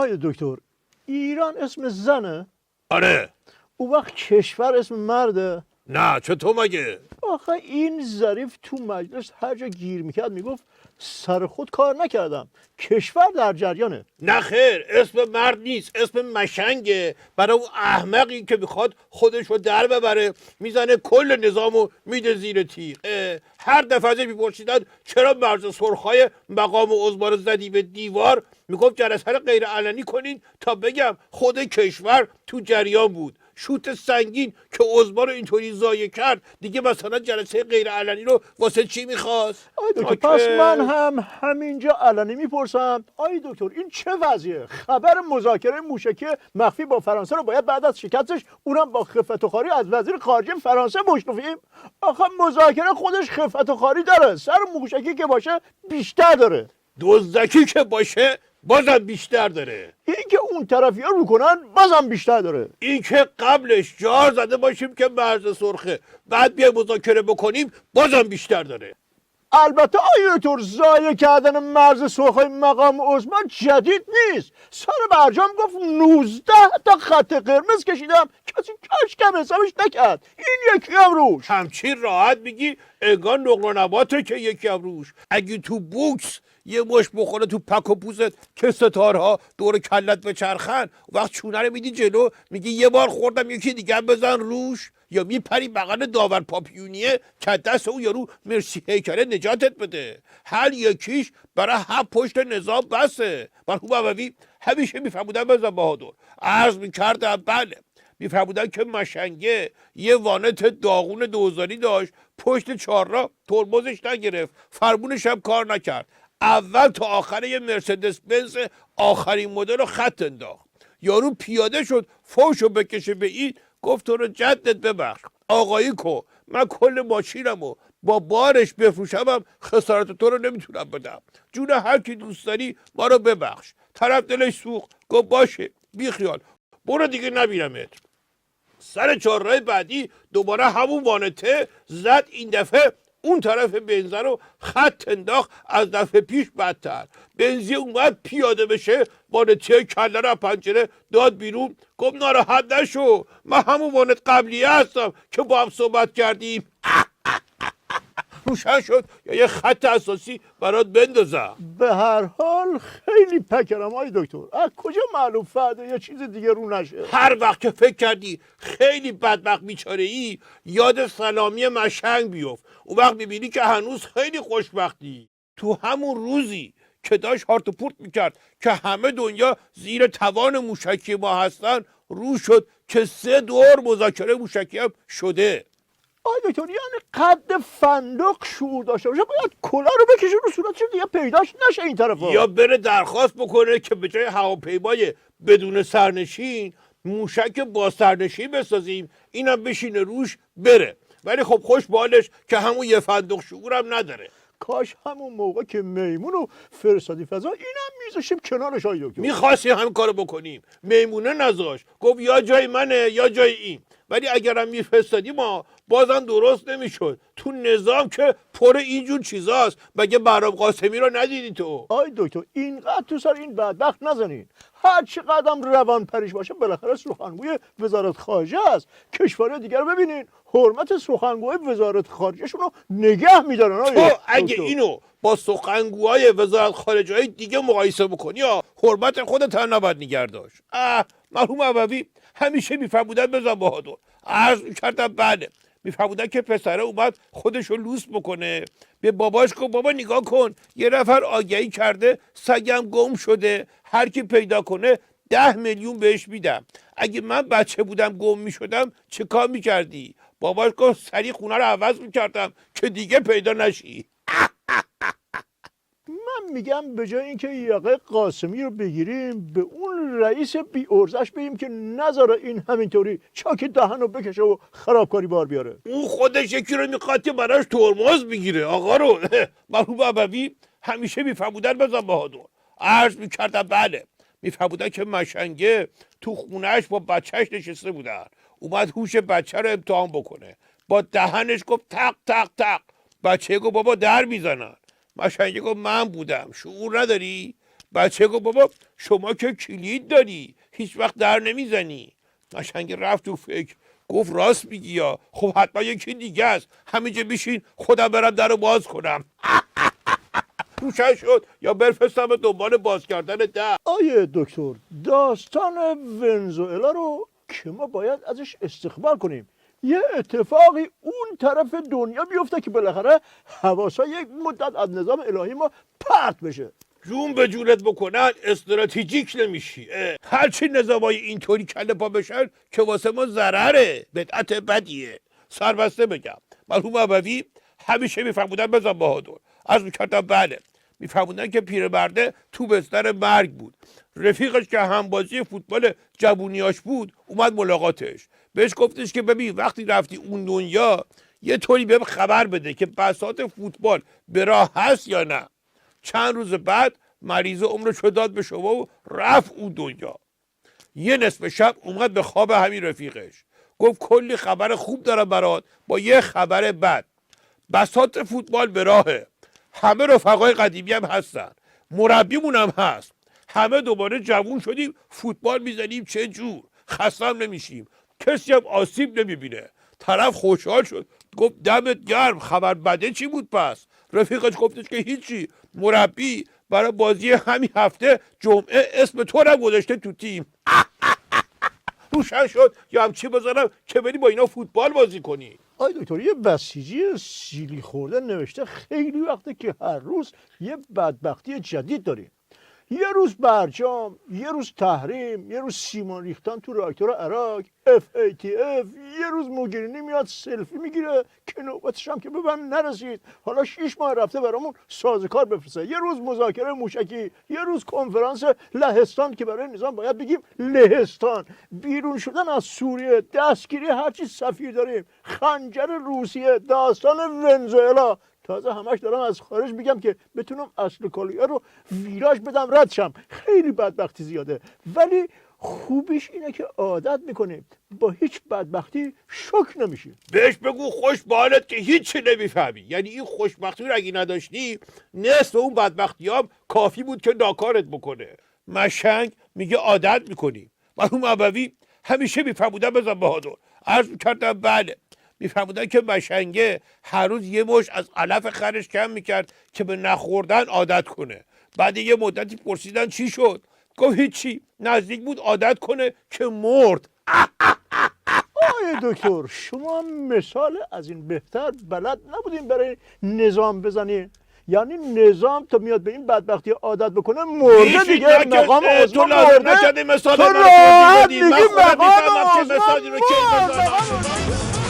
آیا دکتر ایران اسم زنه؟ آره. اون وقت کشور اسم مرده؟ نه چطور مگه؟ آخه این ظریف تو مجلس هر جا گیر میکرد میگفت سر خود کار نکردم، کشور در جریانه. نه خیر، اسم مرد نیست، اسم مشنگه. برای اون احمقی که میخواد خودش رو در ببره میزنه کل نظامو میده زیر تیغ. هر دفعه ازش میپرسیدن چرا مرز سرخای مقام عظما رو زدی به دیوار، میگفت جلسه رو غیر علنی کنین تا بگم خود کشور تو جریان بود. شوت سنگین که عظما رو اینطوری ضایع کرد، دیگه مثلا جلسه غیر علنی رو واسه چی میخواست؟ آی دکتر پس من هم همینجا علنی میپرسم، آی دکتر این چه وضعیه؟ خبر مذاکره موشکی مخفی با فرانسه رو باید بعد از شکستش اونم با خفت و خاری از وزیر خارجه فرانسه بشنویم؟ آخه مذاکره خودش خفت و خاری داره، سر موشکی که باشه بیشتر داره. دزدکی که باشه بازم بیشتر داره. این که اون طرفی‌ها رو کنن بازم بیشتر داره. این که قبلش جار زده باشیم که مرز سرخه، بعد بیایم مذاکره بکنیم بازم بیشتر داره. البته آیا دکتر ضایع کردن مرز سرخای مقام عظما جدید نیست. سر برجام گفت 19 تا خط قرمز کشیدم، کسی کشکم حسابش نکرد. این یکی هم روش. همچین راحت میگی انگار نقل و نباته که یکی هم روش. اگه تو بوکس یه مش بخوره تو پک و پوزت که ستارها دور کلت بچرخن، وقت چونه رو میدی جلو میگی یه بار خوردم یکی دیگه بزن روش، یا میپری بغل داور پاپیونیه که دست اون یارو مرسی هیکله نجاتت بده. هر یکیش برای هر پشت نظام بسه. مرحوم عوضی همیشه میفهمودن بزن بهادر، عرض میکردم بله، میفرمودن که مشنگه یه وانت داغون دوزاری داشت، پشت چهارراه ترمزش نگرفت، فرمونش هم کار نکرد، اول تا آخر یه مرسدس بنز آخرین مدل رو خط انداخت. یارو پیاده شد فوشو بکشه به این، گفت تو رو جدت ببخش آقایی کو، من کل ماشینمو با بارش بفروشمم خسارت تو رو نمیتونم بدم، جون هر کی دوست داری ما رو ببخش. طرف دلش سوخت، گفت باشه بیخیال برو دیگه نبینمت. سر چهارراه بعدی دوباره همون وانته زد، این دفعه اون طرف بنزه رو خط انداخت، از دفعه پیش بدتر. بنزی اومد پیاده بشه، وانته کله رو پنجره داد بیرون، گفت ناراحت نشو من همون وانت قبلیه هستم که با هم صحبت کردیم. روشن شد یا یه خط اساسی برات بندازم. به هر حال خیلی پکرم آی دکتر، از کجا معلوم فردا یه چیز دیگه رو نشه؟ هر وقت که فکر کردی خیلی بدبخت بیچاره ای، یاد سلامی مشنگ بیفت، اون وقت میبینی که هنوز خیلی خوشبختی. تو همون روزی که داشت هارت و پورت میکرد که همه دنیا زیر توان موشکی ما هستن، رو شد که 3 دور مذاکره موشکی هم شده. آی دکتر یعنی قد فندق شعور داشته باشه باید کلا رو بکشه رو صورتش دیگه پیداش نشه این طرفا، یا بره درخواست بکنه که به جای هواپیمای بدون سرنشین موشک با سرنشین بسازیم، اینم بشینه روش بره. ولی خب خوش بالش که همون یه فندق شعورم نداره. کاش همون موقع که میمون و فرستادی فضا اینم میذاشیم کنارش آی دکتر. میخواستیم همین کارو بکنیم، میمونه نذاشت، گفت یا جای منه یا جای این. ولی اگرم میفرستادیم ما بازم درست نمیشد. تو نظام که پر اینجور چیزاست. مگه بهرام قاسمی رو ندیدی تو؟ آی دکتر اینقدر تو سر این بدبخت نزنین، هر چی قدم روان پریش باشه بالاخره سخنگوی وزارت خارجه است. کشورهای دیگر رو ببینین حرمت سخنگوی وزارت خارجهشون رو نگه میدارن. تو اگه اینو با سخنگوهای وزارت خارجه های دیگه مقایسه بکنی یا حرمت خودت هم نباید نگه داشت. مرحوم عوضی همیشه میفرمودن بزن بهادر، عرض میکردم بله، میفرمودن که پسره اومد خودشو لوس بکنه، به باباش گفت بابا نگاه کن یه نفر آگهی کرده سگم گم شده، هر کی پیدا کنه 10 میلیون بهش میدم. اگه من بچه بودم گم میشدم چه کار میکردی؟ باباش گفت سریع خونه رو عوض میکردم که دیگه پیدا نشی. من میگم به جای اینکه یقه قاسمی رو بگیریم به اون رئیس بی ارزش بگیم که نذاره این همینطوری چاک دهن رو بکشه و خرابکاری بار بیاره. اون خودش یکی رو میخواد که براش ترمز بگیره آقا رو. مرحوم عبوی همیشه میفرمودن بزن بهادر، عرض میکردم بله، میفرمودن که مشنگه تو خونهش با بچهش نشسته بودن، اومد هوش بچه رو امتحان بکنه، با دهنش گفت تق تق تق، بچه گفت بابا در میزنن. مشنگه گفت من بودم، شعور نداری؟ بچه گفت بابا شما که کلید داری هیچ وقت در نمیزنی. قشنگ رفت تو فکر، گفت راست میگی یا خب حتما یکی دیگه است، همینجا بیشین خودم برم در رو باز کنم. روشن شد یا برفستم به دنبال باز کردن در. آیه دکتر، داستان ونزوئلا رو که ما باید ازش استقبال کنیم. یه اتفاقی اون طرف دنیا بیفته که بالاخره حواسا یک مدت از نظام الهی ما پرت بشه. جون به جونت بکنن استراتژیک نمیشی. هرچی نظامای اینطوری کله پا بشن که واسه ما ضرره، بدعت بدیه. سربسته بگم مرحوم ابوی همیشه میفرمودن بزن بهادر، عرض میکردم بله، میفرمودن که پیرمرده تو بستر مرگ بود، رفیقش که همبازی فوتبال جوونیاش بود اومد ملاقاتش، بهش گفتش که ببین وقتی رفتی اون دنیا یه طوری بهم خبر بده که بساط فوتبال به راه هست یا نه. چند روز بعد مریض عمرشو داد به شما و رفت اون دنیا. یه نصف شب اومد به خواب همین رفیقش، گفت کلی خبر خوب دارم برات با یه خبر بد. بساط فوتبال به راهه، همه رفقای قدیمی هم هستن، مربیمون هم هست، همه دوباره جوون شدیم فوتبال میزنیم، چه جور خسته هم نمیشیم، کسی هم آسیب نمیبینه. طرف خوشحال شد، گفت دمت گرم، خبر بده چی بود پس؟ رفیقش گفتش که هیچی، مربی برای بازی همین هفته جمعه اسم تو رو گذاشته تو تیم. روشن شد یا هم چی بذارم که بری با اینا فوتبال بازی کنی. آی دکتر، یه بسیجی سیلی خورده نوشته خیلی وقته که هر روز یه بدبختی جدید داریم. یه روز برجام، یه روز تحریم، یه روز سیمان ریختن تو راکتور عراق، FATF، یه روز موگرینی میاد سلفی میگیره که نوبتش هم که به من نرسید، حالا 6 ماه رفته برامون سازوکار بفرسته، یه روز مذاکره موشکی، یه روز کنفرانس لهستان که برای نظام باید بگیم لهستان، بیرون شدن از سوریه، دستگیری هرچی سفیر داریم، خنجر روسیه، داستان ونزوئلا. تازه همش دارم از خارج میگم که بتونم اصل کالیا رو ویراژ بدم رد شم. خیلی بدبختی زیاده، ولی خوبیش اینه که عادت میکنیم، با هیچ بدبختی شوک نمیشیم. بهش بگو خوش به حالت که هیچی نمیفهمی، یعنی این خوشبختی رو اگه نداشتی نصف اون بدبختی هم کافی بود که ناکارت بکنه. مشنگ میگه عادت میکنی. مرحوم ابوی همیشه میفرمودن بزن بهادر، عرض کردم بله، میفرمودن که مشنگه هر روز یه مش از علف خرش کم میکرد که به نخوردن عادت کنه. بعد یه مدتی پرسیدن چی شد، گفت هیچی، نزدیک بود عادت کنه که مرد. آقای دکتر، شما مثال از این بهتر بلد نبودین برای نظام بزنین؟ یعنی نظام تا میاد به این بدبختی عادت بکنه مرده دیگه، مقام عظما مرده. مثال تو من راحت میگی میگی مقام مثالی رو که عظما مرده.